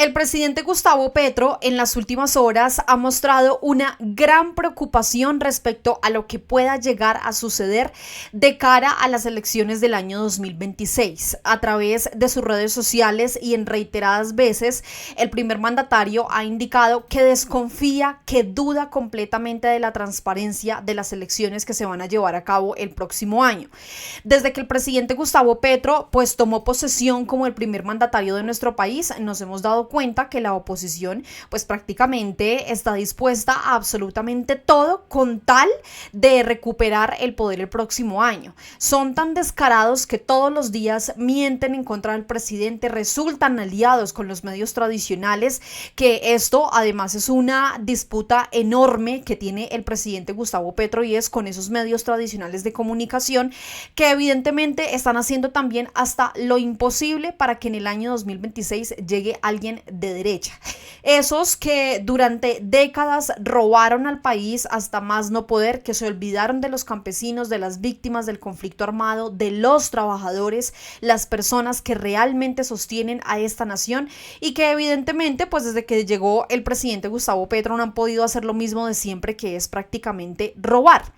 El presidente Gustavo Petro en las últimas horas ha mostrado una gran preocupación respecto a lo que pueda llegar a suceder de cara a las elecciones del año 2026. A través de sus redes sociales y en reiteradas veces, el primer mandatario ha indicado que desconfía, que duda completamente de la transparencia de las elecciones que se van a llevar a cabo el próximo año. Desde que el presidente Gustavo Petro pues tomó posesión como el primer mandatario de nuestro país, nos hemos dado cuenta que la oposición pues prácticamente está dispuesta a absolutamente todo con tal de recuperar el poder el próximo año. Son tan descarados que todos los días mienten en contra del presidente, resultan aliados con los medios tradicionales, que esto además es una disputa enorme que tiene el presidente Gustavo Petro, y es con esos medios tradicionales de comunicación que evidentemente están haciendo también hasta lo imposible para que en el año 2026 llegue alguien de derecha. Esos que durante décadas robaron al país hasta más no poder, que se olvidaron de los campesinos, de las víctimas del conflicto armado, de los trabajadores, las personas que realmente sostienen a esta nación, y que evidentemente pues desde que llegó el presidente Gustavo Petro no han podido hacer lo mismo de siempre, que es prácticamente robar.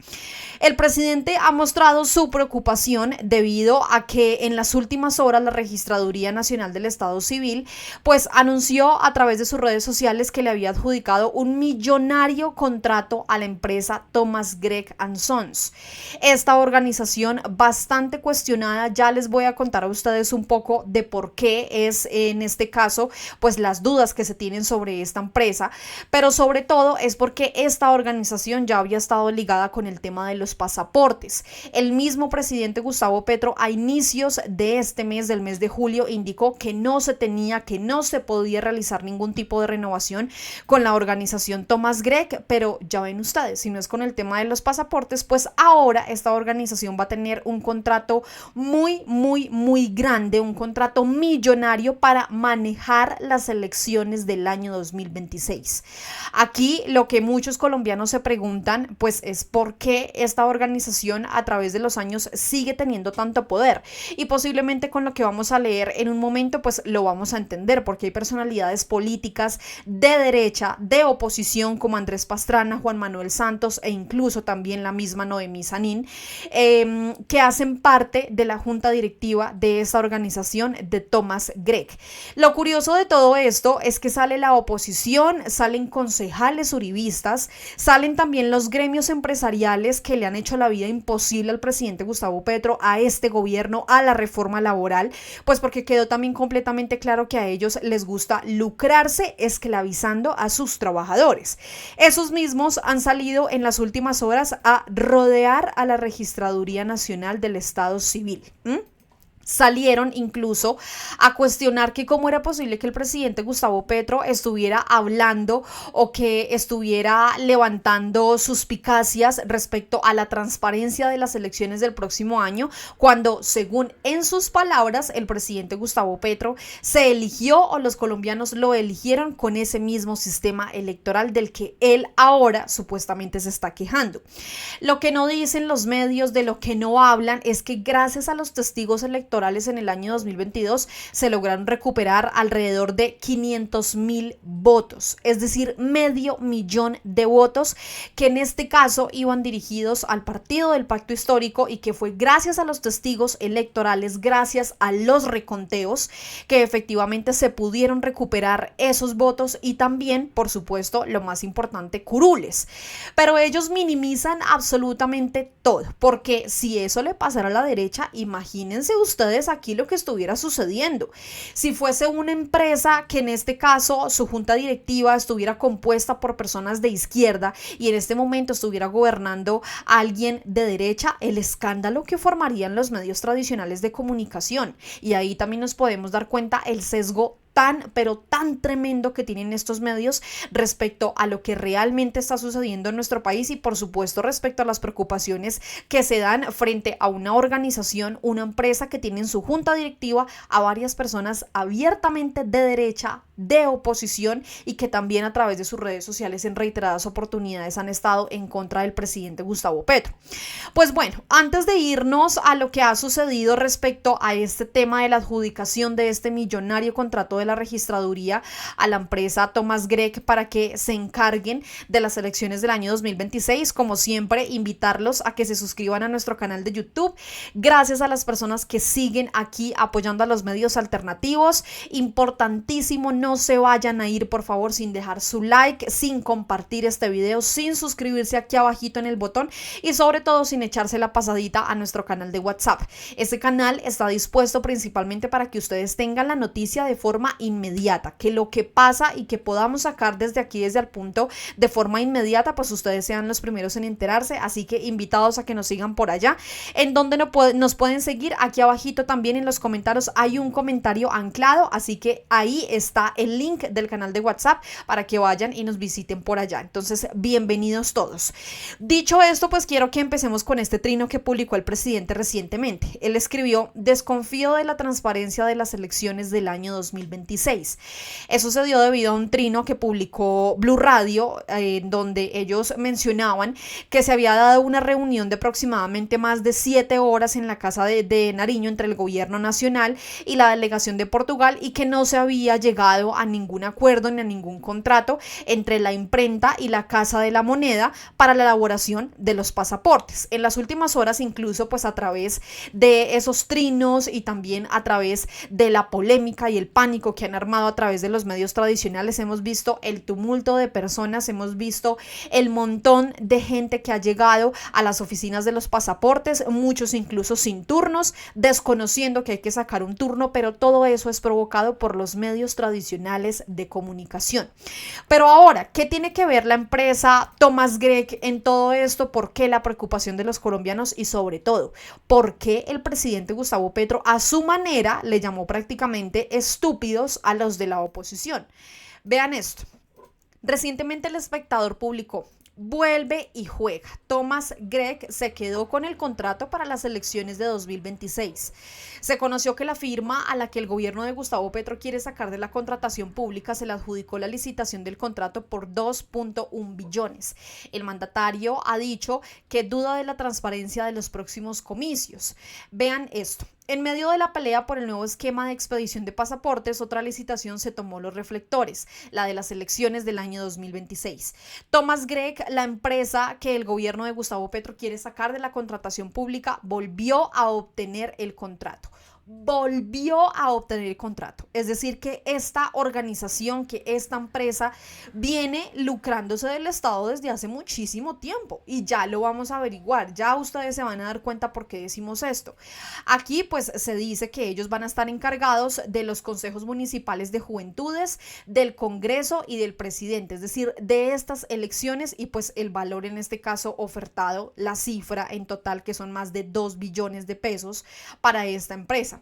El presidente ha mostrado su preocupación debido a que en las últimas horas la Registraduría Nacional del Estado Civil pues anunció a través de sus redes sociales que le había adjudicado un millonario contrato a la empresa Thomas Gregg & Sons. Esta organización bastante cuestionada, ya les voy a contar a ustedes un poco de por qué es en este caso pues las dudas que se tienen sobre esta empresa, pero sobre todo es porque esta organización ya había estado ligada con el tema de los pasaportes. El mismo presidente Gustavo Petro a inicios de este mes, del mes de julio, indicó que no se podía realizar ningún tipo de renovación con la organización Thomas Gregg, pero ya ven ustedes, si no es con el tema de los pasaportes, pues ahora esta organización va a tener un contrato muy grande, un contrato millonario para manejar las elecciones del año 2026. Aquí lo que muchos colombianos se preguntan pues es por qué esta organización a través de los años sigue teniendo tanto poder, y posiblemente con lo que vamos a leer en un momento pues lo vamos a entender, porque hay personalidades políticas de derecha, de oposición, como Andrés Pastrana, Juan Manuel Santos e incluso también la misma Noemí Sanín, que hacen parte de la junta directiva de esta organización de Thomas Gregg. Lo curioso de todo esto es que sale la oposición, salen concejales uribistas, salen también los gremios empresariales que le han hecho la vida imposible al presidente Gustavo Petro, a este gobierno, a la reforma laboral, pues porque quedó también completamente claro que a ellos les gusta lucrarse esclavizando a sus trabajadores. Esos mismos han salido en las últimas horas a rodear a la Registraduría Nacional del Estado Civil. Salieron incluso a cuestionar que cómo era posible que el presidente Gustavo Petro estuviera hablando o que estuviera levantando suspicacias respecto a la transparencia de las elecciones del próximo año, cuando, según en sus palabras, el presidente Gustavo Petro se eligió, o los colombianos lo eligieron, con ese mismo sistema electoral del que él ahora supuestamente se está quejando. Lo que no dicen los medios, de lo que no hablan, es que gracias a los testigos electorales en el año 2022 se lograron recuperar alrededor de 500,000 votos, es decir, 500,000 de votos que en este caso iban dirigidos al partido del Pacto Histórico, y que fue gracias a los testigos electorales, gracias a los reconteos, que efectivamente se pudieron recuperar esos votos, y también, por supuesto, lo más importante, curules. Pero ellos minimizan absolutamente todo, porque si eso le pasara a la derecha, imagínense ustedes aquí lo que estuviera sucediendo. Si fuese una empresa que en este caso su junta directiva estuviera compuesta por personas de izquierda y en este momento estuviera gobernando a alguien de derecha, el escándalo que formarían los medios tradicionales de comunicación. Y ahí también nos podemos dar cuenta el sesgo pero tan tremendo que tienen estos medios respecto a lo que realmente está sucediendo en nuestro país, y por supuesto respecto a las preocupaciones que se dan frente a una organización, una empresa que tiene en su junta directiva a varias personas abiertamente de derecha, de oposición y que también a través de sus redes sociales en reiteradas oportunidades han estado en contra del presidente Gustavo Petro. Pues bueno, antes de irnos a lo que ha sucedido respecto a este tema de la adjudicación de este millonario contrato de la registraduría a la empresa Thomas Gregg para que se encarguen de las elecciones del año 2026, como siempre, invitarlos a que se suscriban a nuestro canal de YouTube. Gracias a las personas que siguen aquí apoyando a los medios alternativos. Importantísimo, no se vayan a ir por favor sin dejar su like, sin compartir este video, sin suscribirse aquí abajito en el botón y sobre todo sin echarse la pasadita a nuestro canal de WhatsApp. Este canal está dispuesto principalmente para que ustedes tengan la noticia de forma inmediata, que lo que pasa y que podamos sacar desde aquí, desde el punto de forma inmediata, pues ustedes sean los primeros en enterarse. Así que invitados a que nos sigan por allá, en donde nos pueden seguir. Aquí abajito también en los comentarios hay un comentario anclado, así que ahí está el link del canal de WhatsApp para que vayan y nos visiten por allá. Entonces, bienvenidos todos. Dicho esto, pues quiero que empecemos con este trino que publicó el presidente recientemente. Él escribió: desconfío de la transparencia de las elecciones del año 2026. Eso se dio debido a un trino que publicó Blue Radio, donde ellos mencionaban que se había dado una reunión de aproximadamente más de 7 horas en la Casa de Nariño entre el gobierno nacional y la delegación de Portugal y que no se había llegado a ningún acuerdo ni a ningún contrato entre la imprenta y la Casa de la Moneda para la elaboración de los pasaportes. En las últimas horas, incluso pues a través de esos trinos y también a través de la polémica y el pánico que han armado a través de los medios tradicionales, hemos visto el tumulto de personas, hemos visto el montón de gente que ha llegado a las oficinas de los pasaportes, muchos incluso sin turnos, desconociendo que hay que sacar un turno, pero todo eso es provocado por los medios tradicionales de comunicación. Pero ahora, ¿qué tiene que ver la empresa Thomas Gregg en todo esto? ¿Por qué la preocupación de los colombianos? Y sobre todo, ¿por qué el presidente Gustavo Petro a su manera le llamó prácticamente estúpidos a los de la oposición? Vean esto. Recientemente El Espectador publicó: vuelve y juega. Thomas Gregg se quedó con el contrato para las elecciones de 2026. Se conoció que la firma a la que el gobierno de Gustavo Petro quiere sacar de la contratación pública se le adjudicó la licitación del contrato por 2.1 billones. El mandatario ha dicho que duda de la transparencia de los próximos comicios. Vean esto. En medio de la pelea por el nuevo esquema de expedición de pasaportes, otra licitación se tomó los reflectores, la de las elecciones del año 2026. Thomas Gregg, la empresa que el gobierno de Gustavo Petro quiere sacar de la contratación pública, volvió a obtener el contrato. Es decir, que esta organización, que esta empresa viene lucrándose del Estado desde hace muchísimo tiempo y ya lo vamos a averiguar, ya ustedes se van a dar cuenta por qué decimos esto. Aquí pues se dice que ellos van a estar encargados de los consejos municipales de juventudes, del Congreso y del presidente, es decir, de estas elecciones y pues el valor en este caso ofertado, la cifra en total que son más de 2 billones de pesos para esta empresa.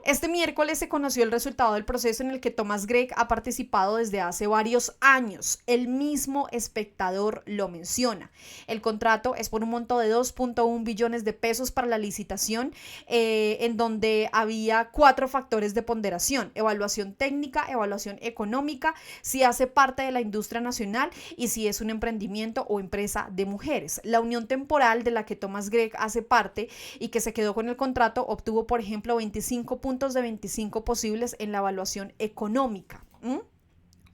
Este miércoles se conoció el resultado del proceso en el que Thomas Gregg ha participado desde hace varios años. El mismo Espectador lo menciona. El contrato es por un monto de 2.1 billones de pesos para la licitación, en donde había 4 factores de ponderación: evaluación técnica, evaluación económica, si hace parte de la industria nacional y si es un emprendimiento o empresa de mujeres. La unión temporal de la que Thomas Gregg hace parte y que se quedó con el contrato obtuvo, por ejemplo, 25 puntos de 25 posibles en la evaluación económica.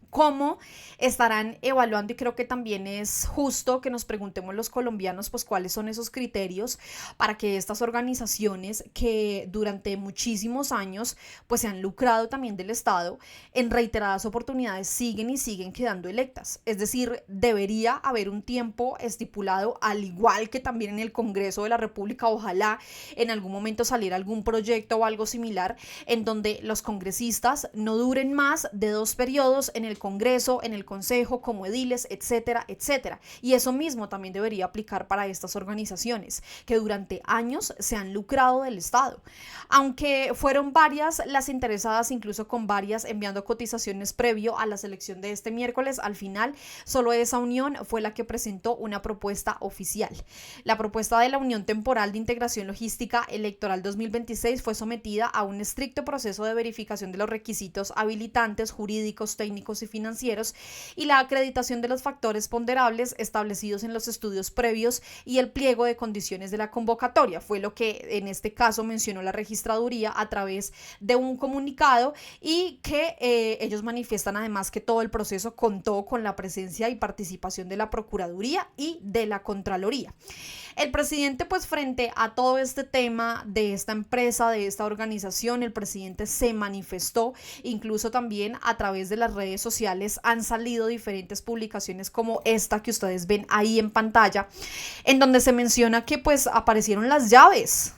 ¿Cómo estarán evaluando? Y creo que también es justo que nos preguntemos los colombianos pues cuáles son esos criterios para que estas organizaciones que durante muchísimos años pues se han lucrado también del Estado, en reiteradas oportunidades siguen quedando electas. Es decir, debería haber un tiempo estipulado, al igual que también en el Congreso de la República. Ojalá en algún momento saliera algún proyecto o algo similar en donde los congresistas no duren más de 2 periodos, en el el Congreso, en el Consejo, como ediles, etcétera, etcétera. Y eso mismo también debería aplicar para estas organizaciones que durante años se han lucrado del Estado. Aunque fueron varias las interesadas, incluso con varias enviando cotizaciones previo a la selección de este miércoles, al final solo esa unión fue la que presentó una propuesta oficial. La propuesta de la Unión Temporal de Integración Logística Electoral 2026 fue sometida a un estricto proceso de verificación de los requisitos habilitantes, jurídicos, técnicos y financieros y la acreditación de los factores ponderables establecidos en los estudios previos y el pliego de condiciones de la convocatoria. Fue lo que en este caso mencionó la registraduría a través de un comunicado y que ellos manifiestan además que todo el proceso contó con la presencia y participación de la Procuraduría y de la Contraloría. El presidente, pues frente a todo este tema de esta empresa, de esta organización, el presidente se manifestó, incluso también a través de las redes sociales han salido diferentes publicaciones como esta que ustedes ven ahí en pantalla, en donde se menciona que pues aparecieron las llaves.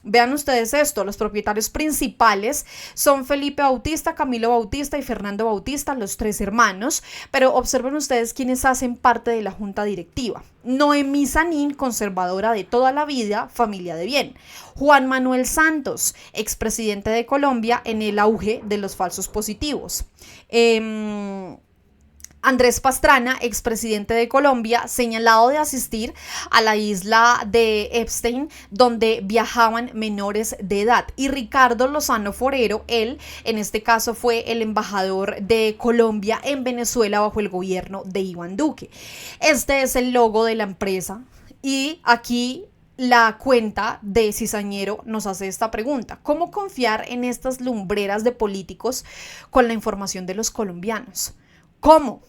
Vean ustedes esto, los propietarios principales son Felipe Bautista, Camilo Bautista y Fernando Bautista, los tres hermanos, pero observen ustedes quienes hacen parte de la junta directiva. Noemí Sanín, conservadora de toda la vida, familia de bien. Juan Manuel Santos, expresidente de Colombia en el auge de los falsos positivos. Andrés Pastrana, expresidente de Colombia, señalado de asistir a la isla de Epstein, donde viajaban menores de edad. Y Ricardo Lozano Forero, él, en este caso, fue el embajador de Colombia en Venezuela bajo el gobierno de Iván Duque. Este es el logo de la empresa y aquí la cuenta de Cizañero nos hace esta pregunta: ¿cómo confiar en estas lumbreras de políticos con la información de los colombianos? ¿Cómo?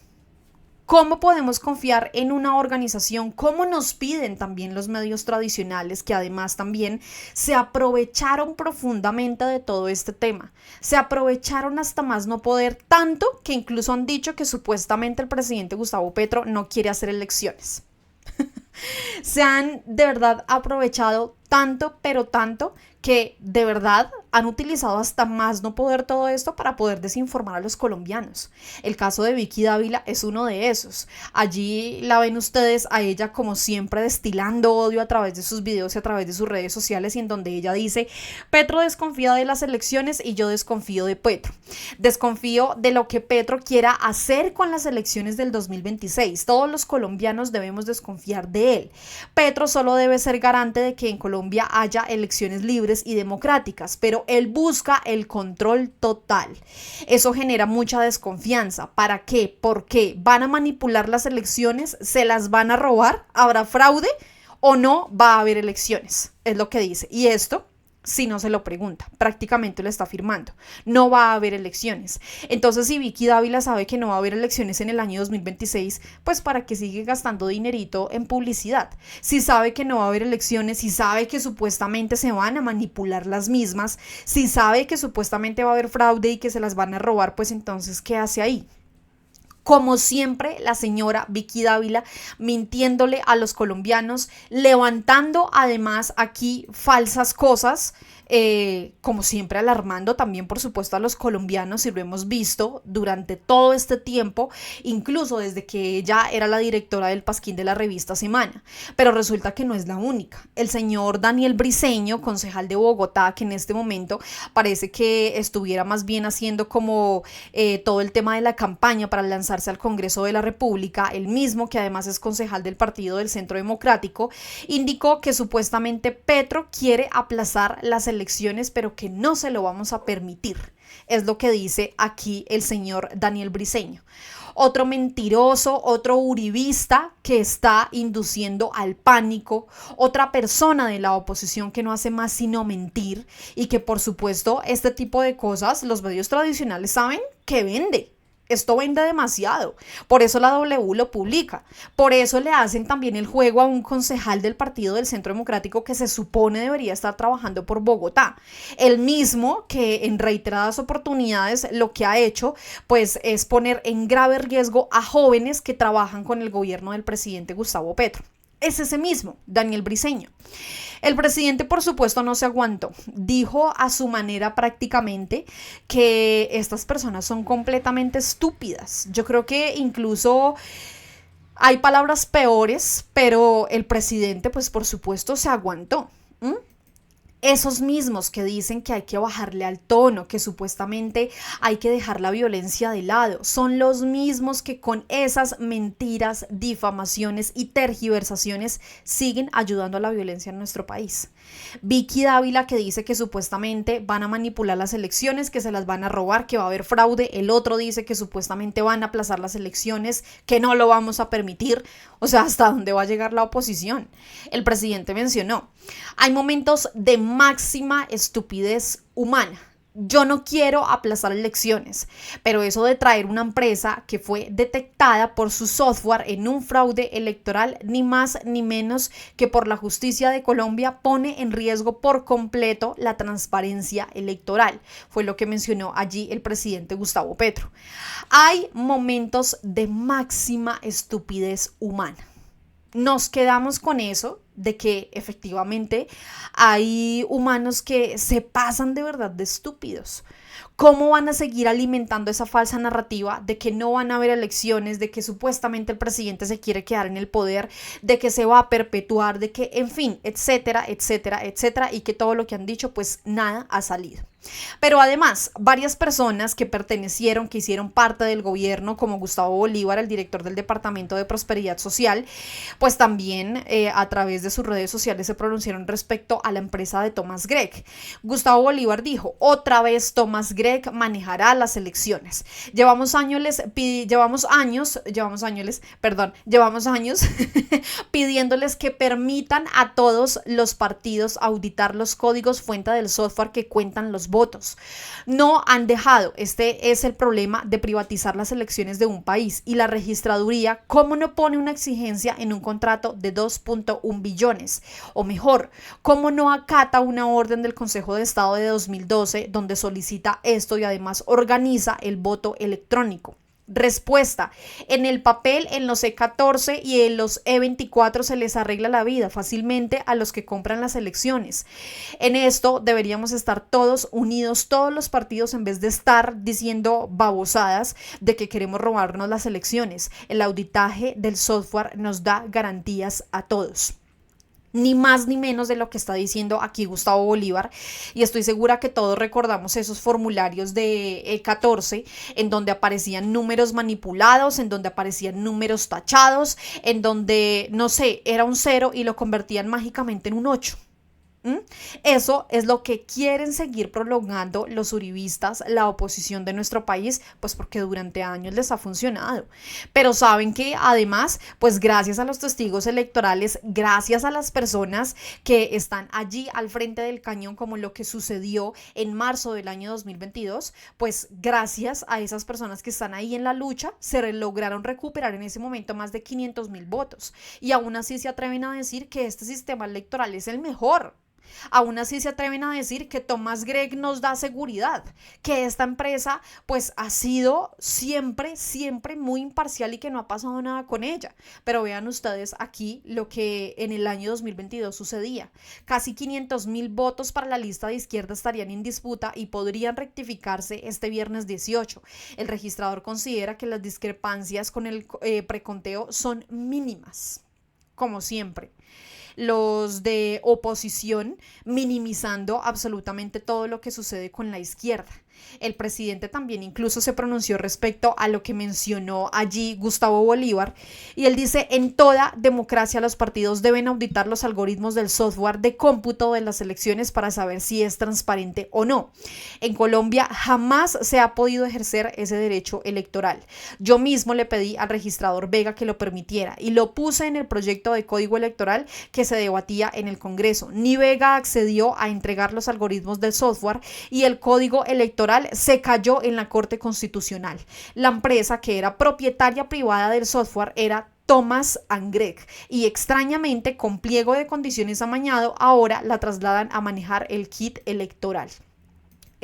¿Cómo podemos confiar en una organización? ¿Cómo nos piden también los medios tradicionales que además también se aprovecharon profundamente de todo este tema? Se aprovecharon hasta más no poder, tanto que incluso han dicho que supuestamente el presidente Gustavo Petro no quiere hacer elecciones. Se han de verdad aprovechado tanto, pero tanto, que de verdad han utilizado hasta más no poder todo esto para poder desinformar a los colombianos. El caso de Vicky Dávila es uno de esos. Allí la ven ustedes a ella como siempre destilando odio a través de sus videos y a través de sus redes sociales, y en donde ella dice: Petro desconfía de las elecciones y yo desconfío de Petro. Desconfío de lo que Petro quiera hacer con las elecciones del 2026. Todos los colombianos debemos desconfiar de él. Petro solo debe ser garante de que en Colombia haya elecciones libres y democráticas, pero él busca el control total. Eso genera mucha desconfianza. ¿Para qué? ¿Por qué? ¿Van a manipular las elecciones? ¿Se las van a robar? ¿Habrá fraude? ¿O no va a haber elecciones? Es lo que dice. Y esto, si no se lo pregunta, prácticamente lo está afirmando. No va a haber elecciones. Entonces, si Vicky Dávila sabe que no va a haber elecciones en el año 2026, pues ¿para qué sigue gastando dinerito en publicidad? Si sabe que no va a haber elecciones, si sabe que supuestamente se van a manipular las mismas, si sabe que supuestamente va a haber fraude y que se las van a robar, pues entonces, ¿qué hace ahí? Como siempre, la señora Vicky Dávila mintiéndole a los colombianos, levantando además aquí falsas cosas, como siempre alarmando también por supuesto a los colombianos, y lo hemos visto durante todo este tiempo, incluso desde que ella era la directora del Pasquín de la revista Semana. Pero resulta que no es la única. El señor Daniel Briceño, concejal de Bogotá, que en este momento parece que estuviera más bien haciendo como todo el tema de la campaña para lanzarse al Congreso de la República, el mismo que además es concejal del Partido del Centro Democrático, indicó que supuestamente Petro quiere aplazar las elecciones, pero que no se lo vamos a permitir. Es lo que dice aquí el señor Daniel Briceño. Otro mentiroso, otro uribista que está induciendo al pánico, otra persona de la oposición que no hace más sino mentir, y que por supuesto este tipo de cosas los medios tradicionales saben que vende. Esto vende demasiado, por eso la W lo publica, por eso le hacen también el juego a un concejal del Partido del Centro Democrático que se supone debería estar trabajando por Bogotá, el mismo que en reiteradas oportunidades lo que ha hecho pues es poner en grave riesgo a jóvenes que trabajan con el gobierno del presidente Gustavo Petro. es ese mismo, Daniel Briceño. El presidente, por supuesto, no se aguantó. Dijo a su manera prácticamente que estas personas son completamente estúpidas. Yo creo que incluso hay palabras peores, pero el presidente, pues por supuesto, se aguantó. Esos mismos que dicen que hay que bajarle al tono, que supuestamente hay que dejar la violencia de lado, son los mismos que con esas mentiras, difamaciones y tergiversaciones siguen ayudando a la violencia en nuestro país. Vicky Dávila, que dice que supuestamente van a manipular las elecciones, que se las van a robar, que va a haber fraude. El otro dice que supuestamente van a aplazar las elecciones, que no lo vamos a permitir. O sea, ¿hasta dónde va a llegar la oposición? El presidente mencionó, hay momentos de máxima estupidez humana. Yo no quiero aplazar elecciones, pero eso de traer una empresa que fue detectada por su software en un fraude electoral, ni más ni menos que por la justicia de Colombia, pone en riesgo por completo la transparencia electoral. Fue lo que mencionó allí el presidente Gustavo Petro. Hay momentos de máxima estupidez humana. Nos quedamos con eso de que efectivamente hay humanos que se pasan de verdad de estúpidos. ¿Cómo van a seguir alimentando esa falsa narrativa de que no van a haber elecciones, de que supuestamente el presidente se quiere quedar en el poder, de que se va a perpetuar, de que, en fin, etcétera, etcétera, etcétera, y que todo lo que han dicho, pues nada ha salido? Pero además, varias personas que pertenecieron, que hicieron parte del gobierno, como Gustavo Bolívar, el director del Departamento de Prosperidad Social, pues también a través de sus redes sociales se pronunciaron respecto a la empresa de Thomas Gregg. Gustavo Bolívar dijo, otra vez Thomas Gregg manejará las elecciones. Llevamos años pidiéndoles que permitan a todos los partidos auditar los códigos fuente del software que cuentan los votos. No han dejado. Este es el problema de privatizar las elecciones de un país. Y la registraduría, ¿cómo no pone una exigencia en un contrato de 2.1 billones? O mejor, ¿cómo no acata una orden del Consejo de Estado de 2012 donde solicita esto y además organiza el voto electrónico? Respuesta, en el papel, en los E14 y en los E24 se les arregla la vida fácilmente a los que compran las elecciones. En esto deberíamos estar todos unidos, todos los partidos, en vez de estar diciendo babosadas de que queremos robarnos las elecciones. El auditaje del software nos da garantías a todos. Ni más ni menos de lo que está diciendo aquí Gustavo Bolívar, y estoy segura que todos recordamos esos formularios de E14 en donde aparecían números manipulados, en donde aparecían números tachados, en donde, no sé, era un 0 y lo convertían mágicamente en un 8. Eso es lo que quieren seguir prolongando los uribistas, la oposición de nuestro país, pues porque durante años les ha funcionado. Pero saben que además, pues gracias a los testigos electorales, gracias a las personas que están allí al frente del cañón, como lo que sucedió en marzo del año 2022, pues gracias a esas personas que están ahí en la lucha, se lograron recuperar en ese momento más de 500,000 votos. Y aún así se atreven a decir que este sistema electoral es el mejor. Aún así se atreven a decir que Thomas Gregg nos da seguridad, que esta empresa pues ha sido siempre muy imparcial y que no ha pasado nada con ella. Pero vean ustedes aquí lo que en el año 2022 sucedía. Casi 500,000 votos para la lista de izquierda estarían en disputa y podrían rectificarse este viernes 18. El registrador considera que las discrepancias con el preconteo son mínimas, como siempre. Los de oposición minimizando absolutamente todo lo que sucede con la izquierda. El presidente también incluso se pronunció respecto a lo que mencionó allí Gustavo Bolívar, y él dice: en toda democracia los partidos deben auditar los algoritmos del software de cómputo de las elecciones para saber si es transparente o no. En Colombia jamás se ha podido ejercer ese derecho electoral. Yo mismo le pedí al registrador Vega que lo permitiera y lo puse en el proyecto de código electoral que se debatía en el Congreso. Ni Vega accedió a entregar los algoritmos del software y el código electoral se cayó en la Corte Constitucional. La empresa que era propietaria privada del software era Thomas Gregg, y extrañamente, con pliego de condiciones amañado, ahora la trasladan a manejar el kit electoral.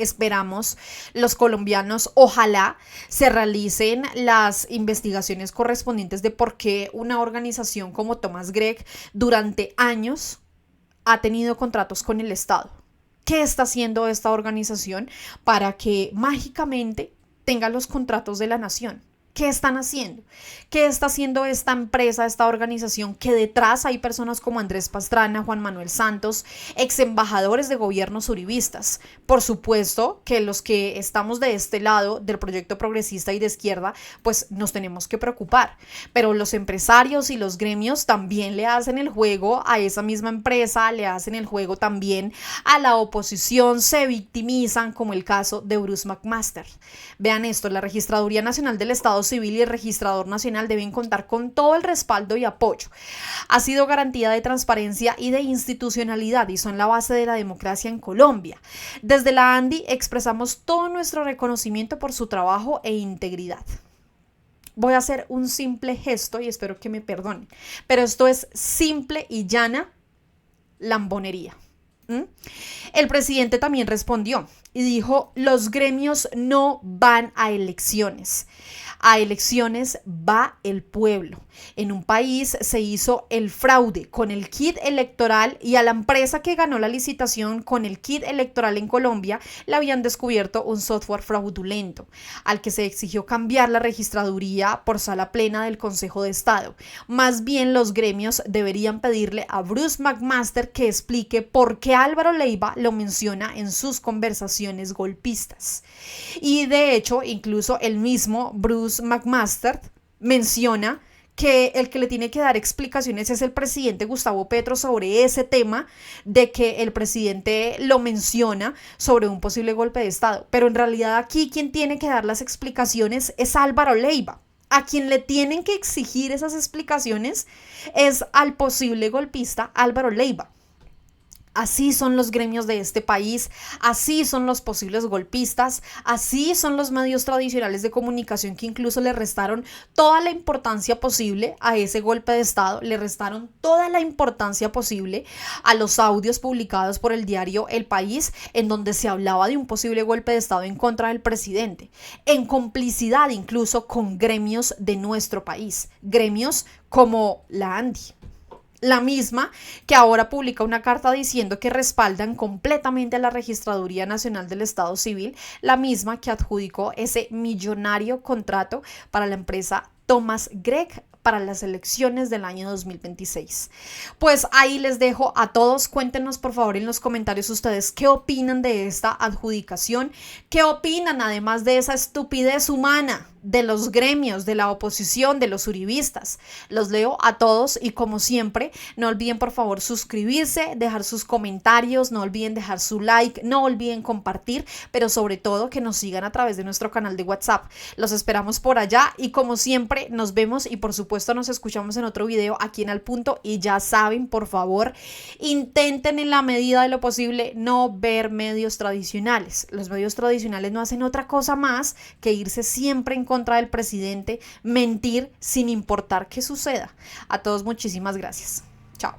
Esperamos los colombianos, ojalá se realicen las investigaciones correspondientes de por qué una organización como Thomas Gregg durante años ha tenido contratos con el Estado. ¿Qué está haciendo esta organización para que mágicamente tenga los contratos de la nación? ¿Qué están haciendo? ¿Qué está haciendo esta empresa, esta organización que detrás hay personas como Andrés Pastrana, Juan Manuel Santos, ex embajadores de gobiernos uribistas? Por supuesto que los que estamos de este lado del proyecto progresista y de izquierda, pues nos tenemos que preocupar. Pero los empresarios y los gremios también le hacen el juego a esa misma empresa, le hacen el juego también a la oposición, se victimizan, como el caso de Bruce McMaster. Vean esto, la Registraduría Nacional del Estado Civil y el Registrador Nacional deben contar con todo el respaldo y apoyo. Ha sido garantía de transparencia y de institucionalidad y son la base de la democracia en Colombia. Desde la ANDI expresamos todo nuestro reconocimiento por su trabajo e integridad. Voy a hacer un simple gesto y espero que me perdonen, pero esto es simple y llana lambonería. El presidente también respondió y dijo: los gremios no van a elecciones va el pueblo. En un país se hizo el fraude con el kit electoral y a la empresa que ganó la licitación con el kit electoral en Colombia le habían descubierto un software fraudulento al que se exigió cambiar la registraduría por sala plena del Consejo de Estado. Más bien los gremios deberían pedirle a Bruce McMaster que explique por qué Álvaro Leiva lo menciona en sus conversaciones golpistas. Y de hecho, incluso el mismo Bruce McMaster menciona que el que le tiene que dar explicaciones es el presidente Gustavo Petro sobre ese tema de que el presidente lo menciona sobre un posible golpe de Estado. Pero en realidad aquí quien tiene que dar las explicaciones es Álvaro Leiva. A quien le tienen que exigir esas explicaciones es al posible golpista Álvaro Leiva. Así son los gremios de este país, así son los posibles golpistas, así son los medios tradicionales de comunicación que incluso le restaron toda la importancia posible a ese golpe de Estado, le restaron toda la importancia posible a los audios publicados por el diario El País en donde se hablaba de un posible golpe de Estado en contra del presidente, en complicidad incluso con gremios de nuestro país, gremios como la ANDI. La misma que ahora publica una carta diciendo que respaldan completamente a la Registraduría Nacional del Estado Civil, la misma que adjudicó ese millonario contrato para la empresa Thomas Gregg para las elecciones del año 2026. Pues ahí les dejo a todos. Cuéntenos por favor en los comentarios ustedes qué opinan de esta adjudicación, qué opinan además de esa estupidez humana de los gremios, de la oposición, de los uribistas. Los leo a todos y como siempre, no olviden por favor suscribirse, dejar sus comentarios, no olviden dejar su like, no olviden compartir, pero sobre todo que nos sigan a través de nuestro canal de WhatsApp. Los esperamos por allá y como siempre nos vemos y por supuesto nos escuchamos en otro video aquí en Al Punto y ya saben, por favor, intenten en la medida de lo posible no ver medios tradicionales. Los medios tradicionales no hacen otra cosa más que irse siempre en contra del presidente, mentir sin importar qué suceda. A todos muchísimas gracias. Chao.